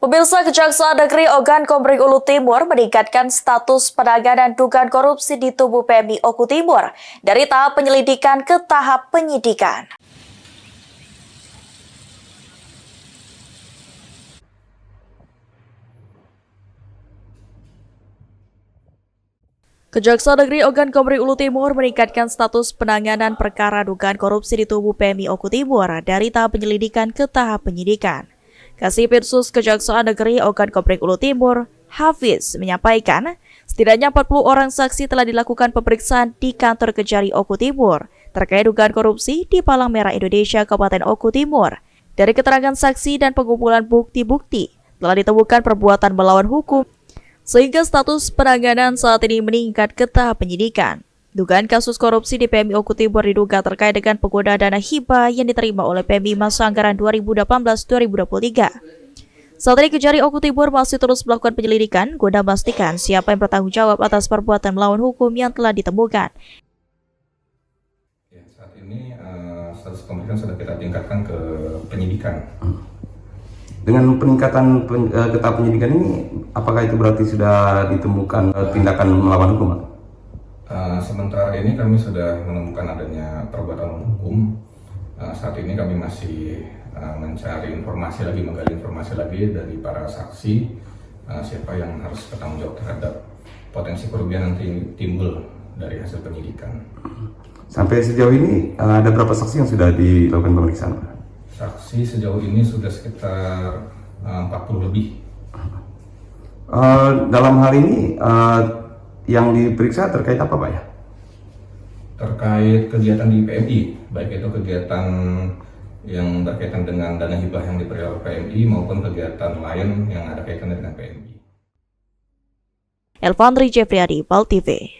Pemirsa, Kejaksaan Negeri Ogan Komering Ulu Timur meningkatkan status penanganan dugaan korupsi di tubuh PMI Oku Timur dari tahap penyelidikan ke tahap penyidikan. Kejaksaan Negeri Ogan Komering Ulu Timur meningkatkan status penanganan perkara dugaan korupsi di tubuh PMI Oku Timur dari tahap penyelidikan ke tahap penyidikan. Kasipirsus Kejaksaan Negeri Ogan Komering Ulu Timur, Hafiz, menyampaikan setidaknya 40 orang saksi telah dilakukan pemeriksaan di kantor Kejari Oku Timur terkait dugaan korupsi di Palang Merah Indonesia Kabupaten Oku Timur. Dari keterangan saksi dan pengumpulan bukti-bukti, telah ditemukan perbuatan melawan hukum, sehingga status penanganan saat ini meningkat ke tahap penyidikan. Dugaan kasus korupsi di PMI Oku Timur diduga terkait dengan penggunaan dana hibah yang diterima oleh PMI masa anggaran 2018-2023. Saat ini Kejari Oku Timur masih terus melakukan penyelidikan guna memastikan siapa yang bertanggung jawab atas perbuatan melawan hukum yang telah ditemukan. Ya, saat ini status pemeriksaan sudah kita tingkatkan ke penyidikan. Dengan peningkatan ke tahap penyidikan ini, apakah itu berarti sudah ditemukan tindakan melawan hukum? Sementara ini kami sudah menemukan adanya perbuatan hukum. Saat ini kami masih mencari informasi lagi, menggali informasi lagi dari para saksi, siapa yang harus bertanggung jawab terhadap potensi kerugian nanti timbul dari hasil penyidikan. Sampai sejauh ini ada berapa saksi yang sudah dilakukan pemeriksaan? Saksi sejauh ini sudah sekitar 40 lebih. Dalam hal ini yang diperiksa terkait apa, Pak ya? Terkait kegiatan di PMI, baik itu kegiatan yang berkaitan dengan dana hibah yang diberi oleh PMI maupun kegiatan lain yang ada kaitannya dengan PMI. Elvandri Jeffriyadi, PAL TV.